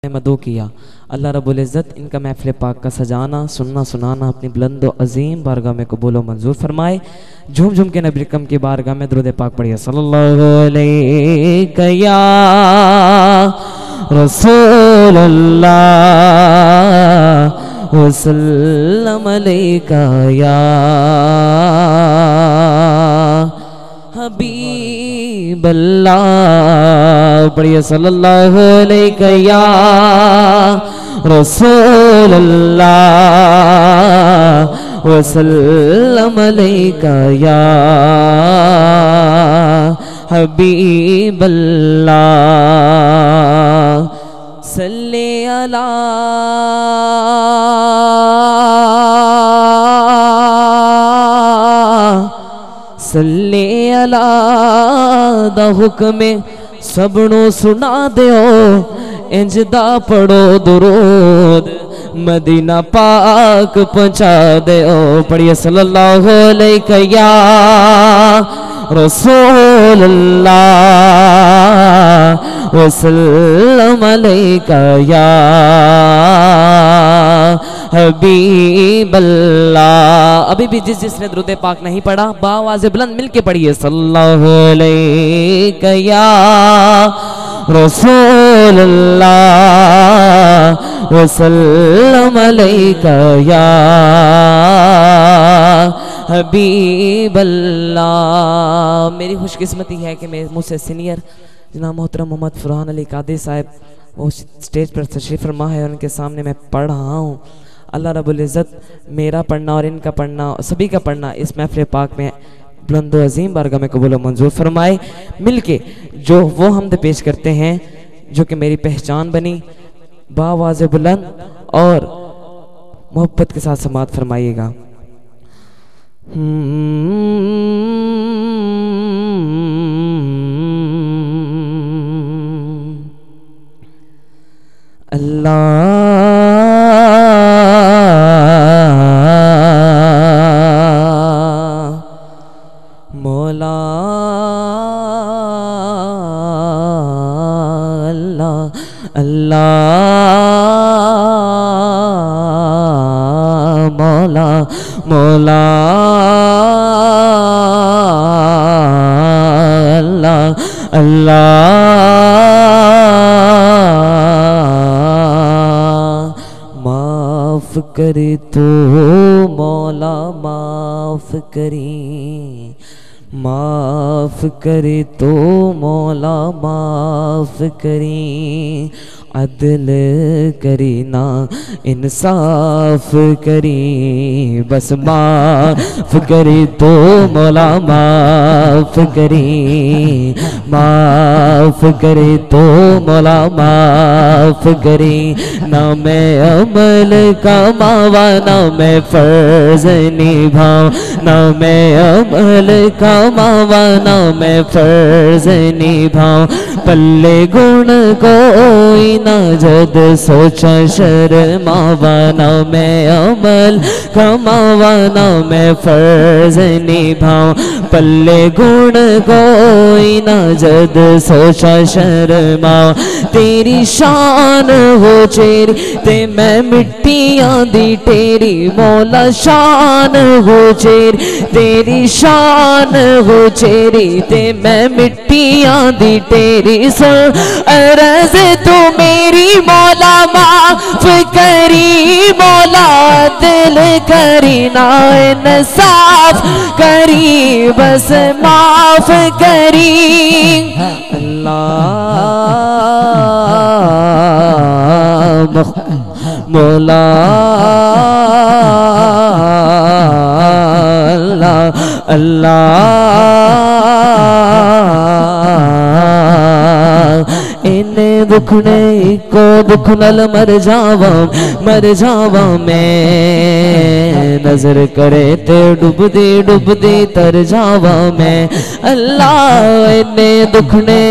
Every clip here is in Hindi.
मदू किया। अल्लाह रब्बुल इज़्ज़त इनका महफ़िल पाक का सजाना सुनना सुनाना अपनी बुलंद व अज़ीम बारगाह में कबूल व मंजूर फरमाए। झूम झूम के नबी अकरम की बारगाह में दुरूद पाक पढ़िए। सल्लल्लाहु अलैहि या रसूल अल्लाह वसल्लम अलैका या हबीब अल्लाह। पढ़िए सल्लल्लाहु अलैहि या रसूल अल्लाह वसल्लम अलैका या हबीब अल्लाह। सल्ले अला सल्ले अला दा हुक्म सबनों सुना दियो, इंजदा पढ़ो दुरूद मदीना पाक पहुंचा दियो। पढ़िए सल्लल्लाहु अलैहि या रसूल अल्लाह वसल्लम अलैका या हबीब अल्लाह। अभी भी जिसने दुरूद पाक नहीं पढ़ा बावाज़े बुलंद मिलके पढ़िए सल्लल्लाहु अलैहि या रसूल अल्लाह वसल्लम अलैका या हबीब अल्लाह। मेरी खुशकिस्मती है कि मेरे मुझसे सीनियर जनाब मोहतरम मोहम्मद फरहान अली कादरी साहब वो स्टेज पर तशरीफ़ फरमा है और उनके सामने मैं पढ़ रहा हूँ। अल्लाह रब्बुल इज़्ज़त मेरा पढ़ना और इनका पढ़ना सभी का पढ़ना इस महफ़िल पाक में बुलंद व अज़ीम बारगाह में कबूल व मंजूर फरमाए। मिलके जो वो हमद पेश करते हैं जो कि मेरी पहचान बनी बावाज़े बुलंद और मोहब्बत के साथ समात फरमाइएगा। अल्लाह मौला अल्लाह अल्लाह मौला मौला अल्लाह अल्लाह। माफ करे तो मौला माफ करी, माफ करे तो मौला माफ करी, अदल करी ना इंसाफ करी, बस माफ करी तो मौला माफ करी, माफ करे तो मौला माफ करी। ना मैं अमल कमावा ना मैं फर्ज निभाऊं, ना मैं अमल कमावा ना मैं फर्ज निभाऊं, पल्ले गुण कोई ना जद सोचा शर्मावा, ना मैं अमल कमावा ना मैं फर्ज निभाऊं, पल्ले गुण कोई ना जद सोचा शर्माओ। तेरी शान हो चेरी ते मैं मिट्टियां दी टेरी, मौला शान हो चेरी तेरी शान हो चेरी ते मैं मिट्टियां दी टेरी। सुन अर्ज़ तू मेरी मौला माफ करी, मौला दिल करी ना इंसाफ करी, बस माफ करी। अल्लाह मौला अल्लाह अल्लाह। इन्हें दुखने को दुख नल मर जावा मैं, नजर करे ते डुबदी तर जावा मैं। अल्लाह इन्हें दुखने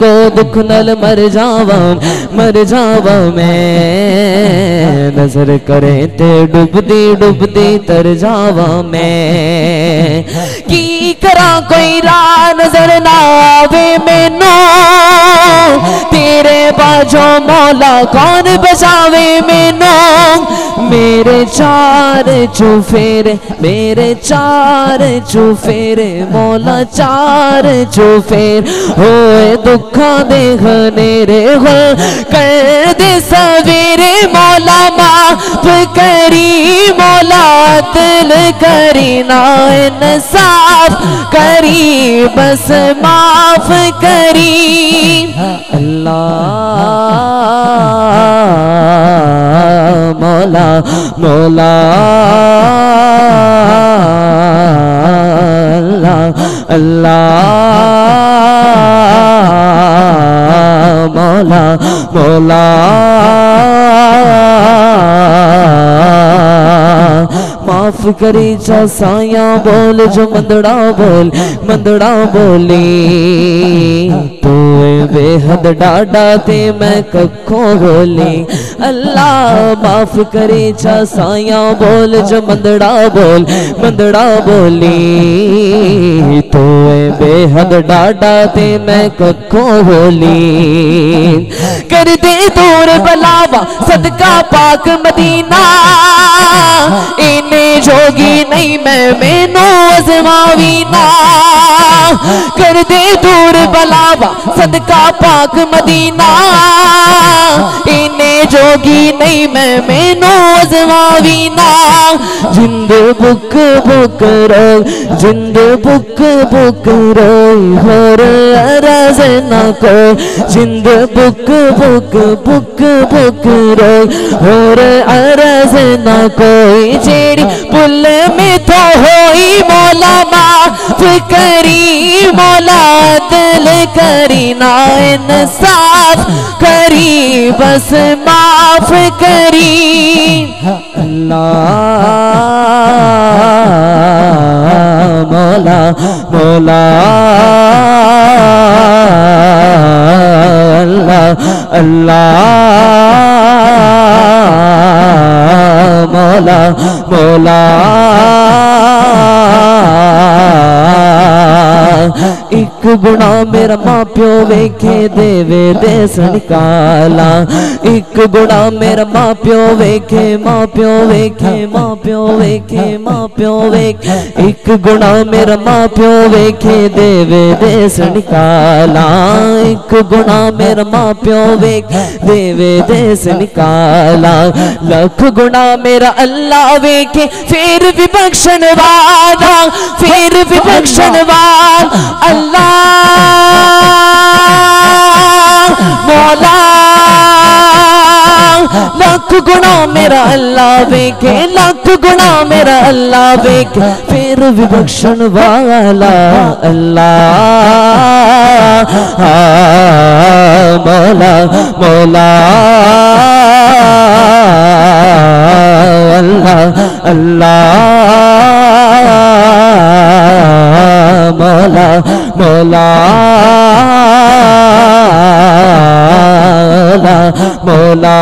को दुख नल मर जावा मैं, नजर करे ते डुबदी तर जावा मैं। की करा कोई राह नजर ना आवे मैनू तेरे बाजो मौला मौला कौन बचावे मैनू मेरे चार चुफेरे मेरे चार चुफेरे मौला चार चुफेर होए दुखा दे हनेरे हो कर दे सवेरे मौला माफ करी मौला दिल करी ना इंसाफ करी बस माफ करी अल्लाह मौला मौला अल्लाह अल्लाह मौला मौला माफ करी जा साया बोल जो मंदड़ा बोली तू बेहद डाडा ते मैं कखों बोली अल्लाह माफ करी जा साया बोल जो मंदड़ा बोली तू बेहद डाडा ते मैं कखों बोली कर दे दूर बलावा सदका पाक मदीना इन्हें जोगी नहीं मैं मैनू अजमावी ना कर दे दूर बलावा सदका पाक मदीना इन्हें जोगी नहीं मैं मैनू अजमावी ना जिंद बुक बुक रो जिंद बुक बुक रो होर अरज न को जिंद बुक बुक बुक बुक रो होर अरज न कोई जेड़ी पुल में तो होई मौला माफ करी मौला दिल करी ना इंसाफ करी बस माफ करी अल्लाह मौला मौला अल्लाह अल्लाह मौला मौला एक गुना मेरा माँ प्यो वेखे देवे देस निकाला एक गुना मेरा माँ प्यो वेखे माँ प्यो वेखे माँ प्यो वेखे माँ प्यो वेखे एक गुना मेरा माँ प्यो वेखे देवे देस निकाला एक गुना मेरा माँ प्यो वेखे देवे देस निकाला लख गुना मेरा अल्लाह वेखे फिर भी बख्शण वाला फिर भी बख्शण वाला अल्लाह मौला लाख गुना मेरा अल्लाह वेखे लाख गुना मेरा अल्लाह वेखे फिर भी बख्शण वाला अल्लाह मौला मौला अल्लाह अल्लाह मौला मौला मौला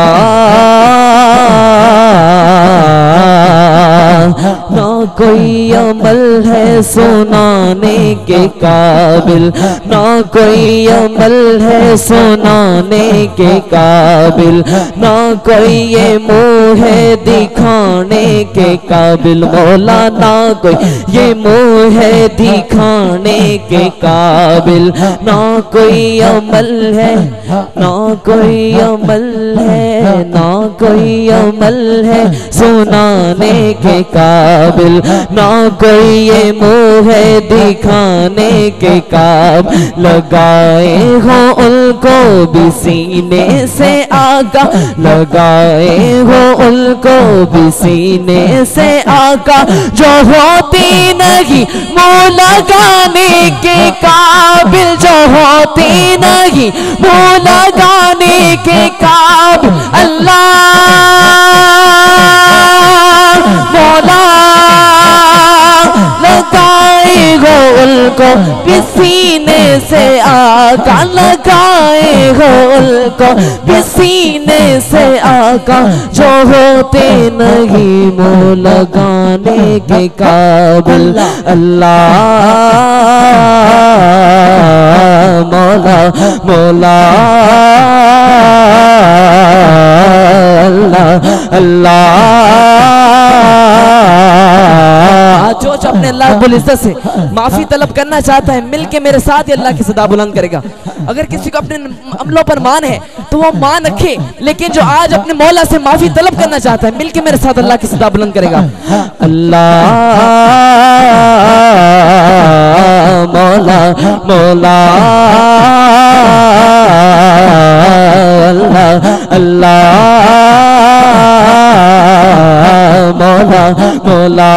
ना कोई अमल है सुनाने के काबिल ना कोई अमल है सुनाने के काबिल ना कोई ये मुँह है दिखाने के काबिल मौला ना कोई ये मुँह है दिखाने के काबिल ना कोई अमल है ना कोई अमल है ना कोई अमल है सुनाने के काबिल ना कोई ये मुँह है दिखाने के काब लगाए हो उनको भी सीने से आगा लगाए हो उनको भी सीने से आगा जो होती नहीं मुँह लगाने के काबिल जो होती नहीं मुँह लगाने के काबिल अल्लाह मौला लगाए हो उनको भी सीने से आका लगाए हो उनको भी सीने से आका जो होते नहीं मुँह लगाने के काबिल अल्लाह मौला मौला मौला अल्लाह। जो अपने अल्लाह रब्बुल इज्जत से माफी तलब करना चाहता है मिलके मेरे साथ ही अल्लाह की सदा बुलंद करेगा। अगर किसी को अपने अमलों पर मान है तो वो मान रखे, लेकिन जो आज अपने मौला से माफी तलब करना चाहता है मिलके मेरे साथ अल्लाह की सदा बुलंद करेगा। अल्लाह मौला मौला अल्लाह अल्लाह मौला मौला।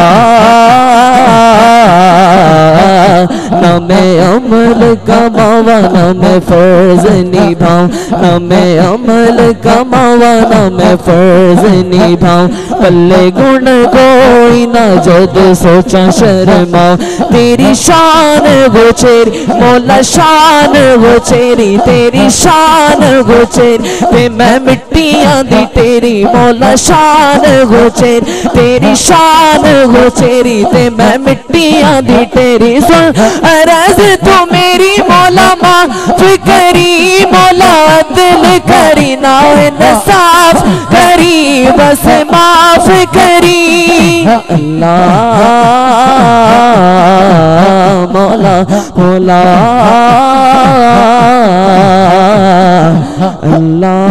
न मैं अमल कमावा न मैं फर्ज निभाऊं, न मैं अमल कमावा न मैं फर्ज निभाऊं। पल्ले गुण कोई ना जद सोचा शर्माऊं। तेरी शान वो चेरी मौला शान वो चेरी, तेरी शान वो चेरी ते मैं मिट्टियां दी तेरी मौला शान वो चेरी, तेरी शान वो चेरी ते मैं मिट्टियां दी तेरी। सुन अरज़ तू मेरी मौला माफ करी, मौला दिल करी ना इंसाफ करी, बस माफ करी। अल्लाह मौला मौला अल्लाह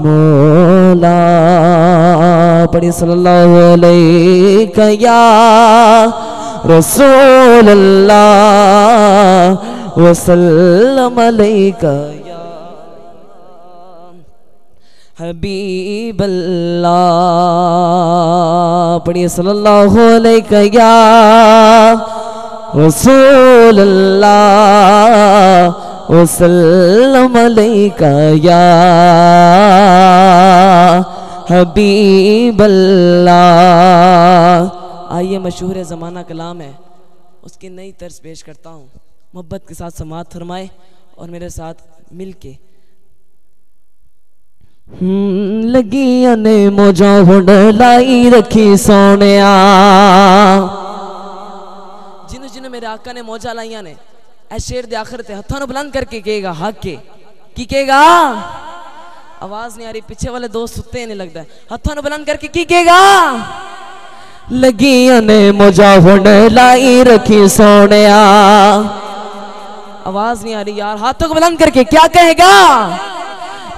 मौला। पढ़िए सल्लल्लाहु अलैहि या रसूल अल्लाह वसल्लम अलैका या हबीब अल्लाह। पढ़िए सल्लल्लाहु अलैका या रसूल अल्लाह वसल्लम अलैका या हबीब अल्लाह। आइए मशहूर ज़माना कलाम है, उसकी नई तर्ज पेश करता हूँ। मोहब्बत के साथ समात फरमाए और मेरे साथ मिलके। लगिया ने मोजा हुंड लाई रखी सोनिया, जिन्हों जिन्हों मेरे आका ने मौजा लाइया ने ऐ शेर दे आखिर ते हत्थां नूं बुलंद करके कहेगा हक के की कहेगा। आवाज नहीं आ रही, पीछे वाले दोस्त सुते नहीं लगता है। हत्थां नूं बुलंद करके की कहेगा। लगिया ने मोजा हुंड लाई रखी सोनिया, आवाज नहीं आ रही यार, हाथों को बुलंद करके क्या कहेगा।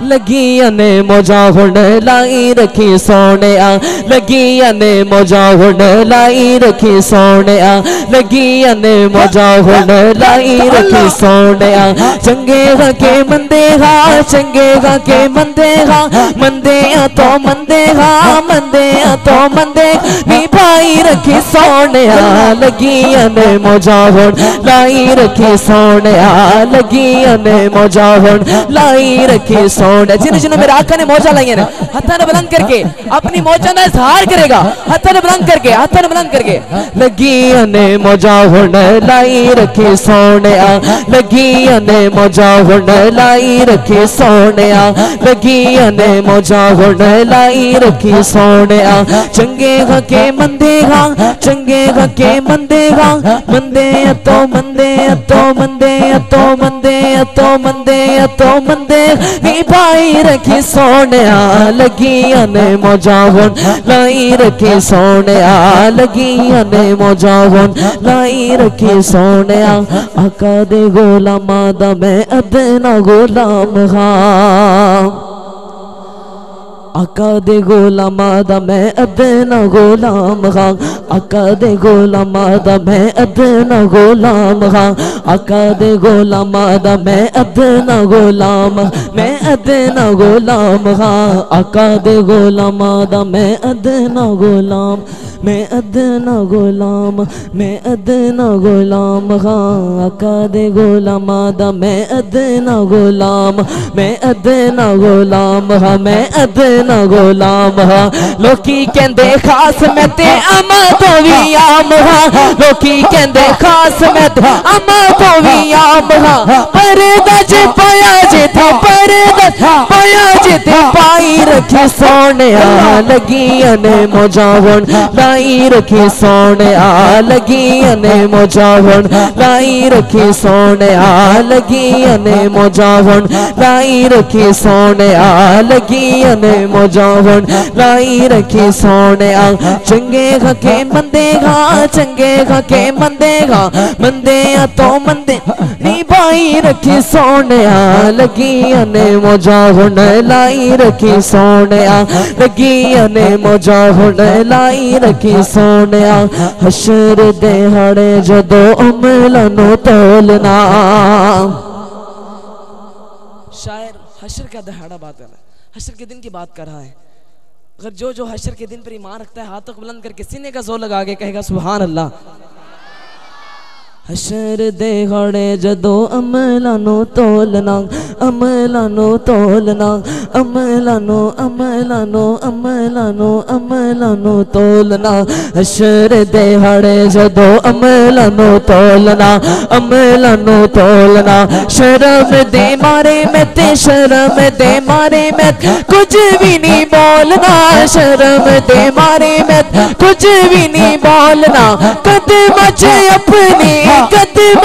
लगिया ने मोजा हुंड लाई रखी सोनिया, लगिया ने मोजा हुंड लाई रखी सोनिया, लगिया ने मोजा हुंड लाई रखी सोनिया। चंगे के मंदे हा, चंगे के मंदे हा, मंदे तो मंदे हा, मंदे तो मंदे नी भाई रखी सोनिया। लगिया ने मोजा हुंड लाई रखी सोनिया, लगिया ने मोजा हुंड लाई रखी सोनिया। जिन्होंने मेरे आका ने मौजा लाई है हत्था ने बुलंद करके अपनी मौजा का इजहार करेगा। हत्था ने बुलंद करके, हत्था ने बुलंद करके। लगिया ने मौजा हुंड लाई रखी सोनिया, लगिया ने मौजा हुंड लाई रखी सोनिया, लगिया ने मौजा हुंड लाई रखी सोनिया। चंगे के मंदे हा, चंगे के मंदे हा, मंदे तो मंदे तो मंदे तो मंदे तो मंदे तो मंदे नी भाई रखी सोनिया। लगिया ने मौजा हुंड लाई रखी सोनिया, लगिया ने मौजा हुंड लाई रखी सोनिया। आका दे गुलामां दा मैं अदना गुलाम हां, आका दे गुलामां दा मैं अदना गुलाम हां, आका दे गुलामां दा मैं अदना गुलाम हां, आका दे गुलामां दा मैं अदना गुलाम, मैं अदना गुलाम हां, आका दे गुलामां दा मैं अदना गुलाम, मैं अदना गुलाम, मैं अदना गुलाम हां। आका दे गुलामां दा मैं अदना गुलाम, मैं अदना गुलाम हां, मैं अदना गुलाम हां। लोकी कहंदे खास मैं ते अमा तो भी आम हां, लोकी कहंदे खास मैं ते अमा तो भी आम हां। परदा जे पाया जे था, परदा पाया जे ते पाई रखी सोनिया। लगिया ने मौजा हुंड लाई रखी सोने आ लगी अने मोजावन लाई रखी सोने आ लगी अने मोजावन लाई रखी सोने आ लगी अने मोजावन लाई रखी सोने आ चंगे के मंदे गा चंगे के मंदे गा मंदे तो मंदे नी बाई रखी सोने आ लगी अने मोजावन लाई रखी सोने आ लगी अने मोजावन लाई रखी सोने आ हशर दिहाड़े जदों अमलां तोलना। शायर हशर का दिहाड़ा बात कर रहा है, हशर के दिन की बात कर रहा है। अगर जो हशर के दिन पर ईमान रखता है हाथों को बुलंद करके सीने का जोर लगा के कहेगा सुभान अल्लाह। हशर दिहाड़े जदों अमलां तोलना अमलां तोलना अमलां अमलां अमलां अमलां तोलना हशर दिहाड़े जदों अमलां तोलना अमलां तोलना शर्म दे मारे मैं ते शर्म दे मारे मैं कुछ भी नहीं बोलना शर्म दे मारे मैं कुछ भी नहीं बोलना कदम अपनी कदम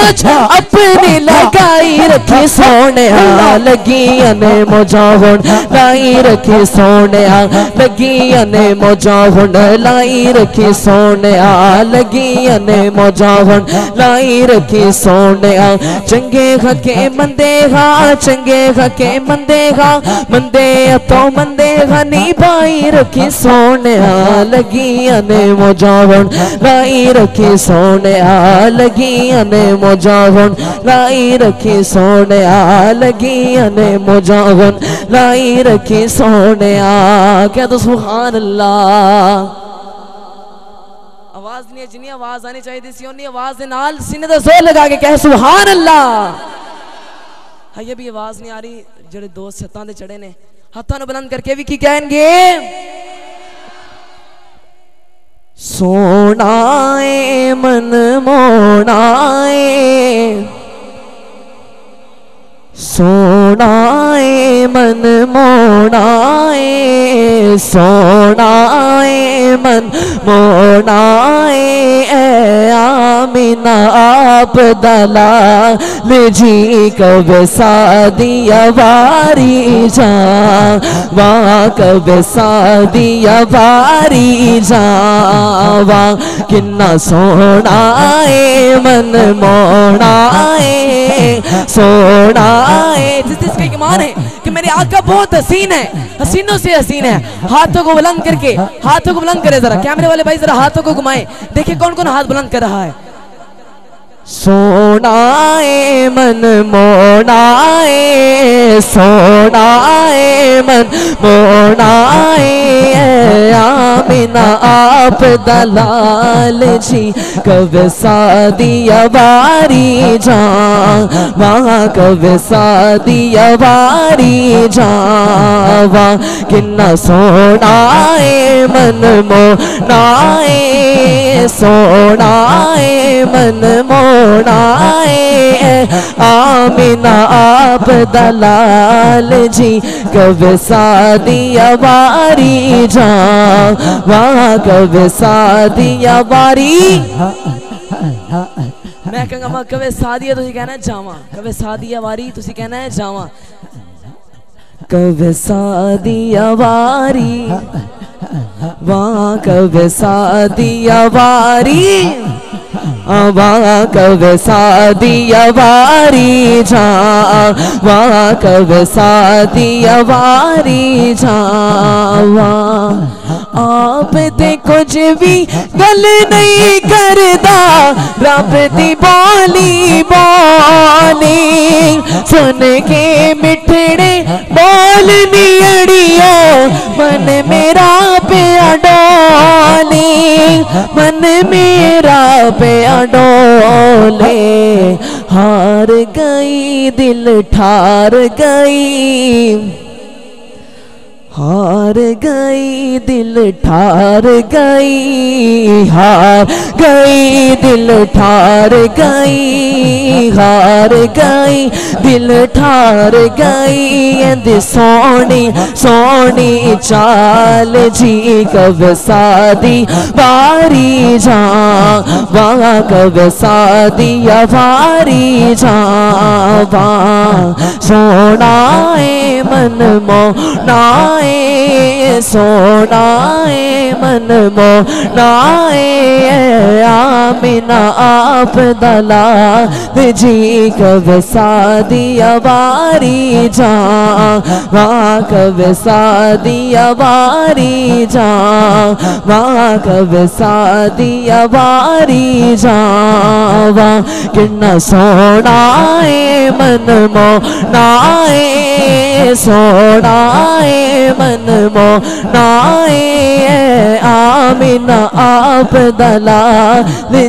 अपनी लगाई रखी सोने आ लगी अने मोजावन लाई रखी सोने आ लगी अने मोजावन लाई रखी सोने आ लगी अने मोजावन लाई रखी सोने आ चंगे के मंदे गा चंगे के मंदे गा मंदे तो मंदे गा नी बाई रखी सोने आ लगी अने मोजावन लाई रखी सोने आ लगी अने मोजावन लाई रखी सोने आ लगी अने मोजावन लाई रखी सोने आ। क्या तो सुभान अल्लाह। आवाज नहीं है जिन्नी आवाज आनी चाहिए थी उन्नी आवाज दे नाल सीने दा जोर लगा के कह सुभान अल्लाह। हां भी आवाज नहीं आ रही जेड़े दोस्त छत्तां दे चढ़े ने हाथां नु बुलंद करके भी की कहणगे सोनाए मन मोनाए सोनाए मन मोनाए सोनाए मन मोनाए आमिना आप दलाल जी कब सादिया वारी जा वहाँ कब सादिया वारी जा वहाँ किन्ना सोनाए मन मोनाए सोनाए। जिसका ईमान है कि मेरे आका बहुत हसीन है हसीनों से हसीन है। हाथों को बुलंद करके हाथों को बुलंद करे जरा कैमरे वाले भाई जरा हाथों को घुमाए देखिए कौन कौन हाथ बुलंद कर रहा है। सोनाए मन मोनाए सोनाए मन मोनाए आमिना आप दलाल जी कब सादिया वारी जा वहाँ कब सादिया वारी जा वहाँ किन्ना सोनाए मन मोनाए सोनाए मन मोनाए आमिना आप दलाल जी कब सादिया वारी जा वहाँ कब सादिया वारी। मैं कहूँगा कब सादिया तुसी कहना है जावा कब सादिया वारी तुसी कहना है जावा कब सादिया वारी वहाँ कब सादिया वारी वहाँ कब सादिया वारी जा वहाँ कब सादिया वारी जा आप ते कुछ भी गल नहीं करदा रब दी बोली बोली सुन के मिठड़े बोल नियड़ियो मन मेरा पे डोली मन मेरा पे डोले हार गई दिल ठार गई हार गई दिल ठार गई, हार गई दिल ठार गई, हार गई दिल ठार गई। इंदी सोनी सोनी चाल जी कब सादी बारी जा, वहाँ कब सादी बारी जा। सोनाए मन मोनाए, सोनाए मन मोनाए, आमिना आप दला जी कब सादी बारी जा, वहाँ कब सादी बारी जा, वहाँ कब सादी बारी जा। कितना सोनाए मन मोनाए, सोनाए मन मोनाए, आमिना आप दला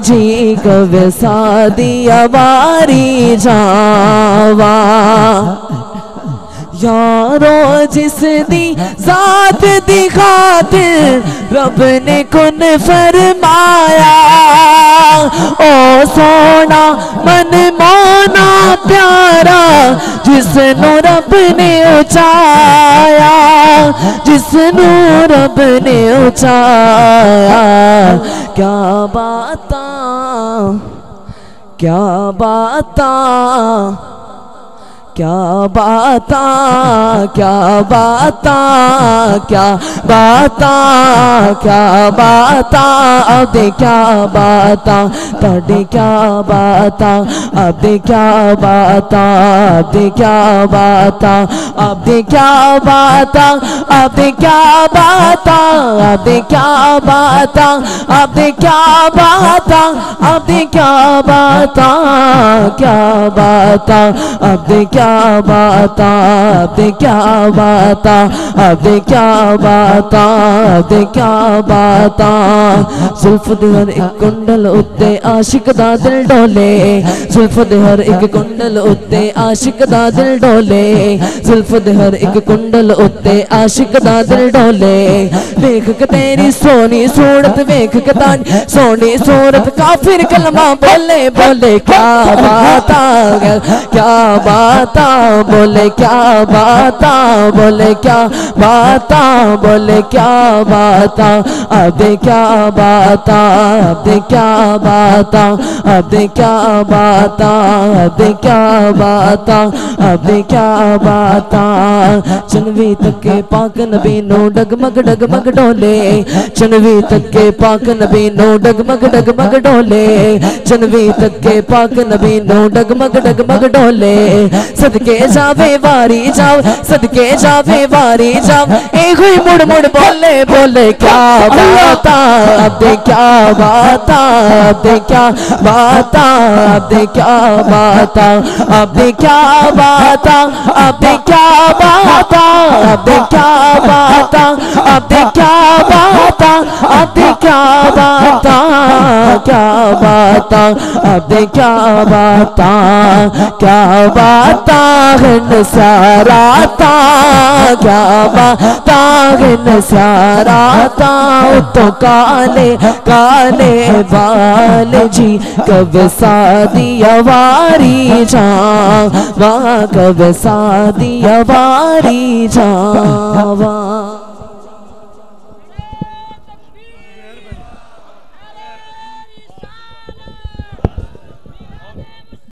जी कब सादी बारी जावा। यारो जिस दी जात दी खातिर रब ने कुन फरमाया, ओ सोना मन मोना प्यारा जिसनु रब ने उचाया, जिसनु रब ने उचाया। क्या बाता क्या बाता क्या बाता क्या बाता क्या बाता क्या बाता अब क्या बाता तड़े क्या बाता अब क्या बाता अब क्या बाता अब क्या बाता अब क्या बाता अब क्या बाता अब क्या बाता अब क्या बाता क्या बाता अब क्या बाता अब क्या बाता अब क्या बाता अब क्या बाता। जुल्फ दे हर एक कुंडल उत्ते आशिक दा दिल डोले, जुल्फ दे हर एक कुंडल उत्ते आशिक दा दिल डोले, जुल्फ दे हर एक कुंडल उत्ते आशिक दा दिल डोले। देख के तेरी सोनी सूरत वेख के तानी सोनी सूरत काफिर कलमा बोले बोले क्या बाता क्या बाता बोले क्या बाता बोले क्या बाता बोले क्या बाता अब क्या बाता अब क्या बाता अब क्या बाता अब क्या बाता अब क्या बाता। चनवी तक के पाक नबी नो डगमग डगमग डोले, चनवी तक के पाक नबी नो डगमग डगमग डोले, चनवी तक के पाक नबी नो डगमग डगमग डोले। सदके जावे वारी जाओ सदके जावे वारी जाओ ए हुई मुड़ मुड़ बोले बोले क्या बाता अब क्या बाता अब क्या बाता अब क्या बाता अब क्या बाता अब क्या बाता अब क्या बाता अब क्या बाता अब क्या बाता क्या बाता अब क्या बाता क्या बाता नसाराता क्या बाता नसाराता तो काले काले बाल जी कब सादी वारी जा वहाँ कब सादी वारी जावा।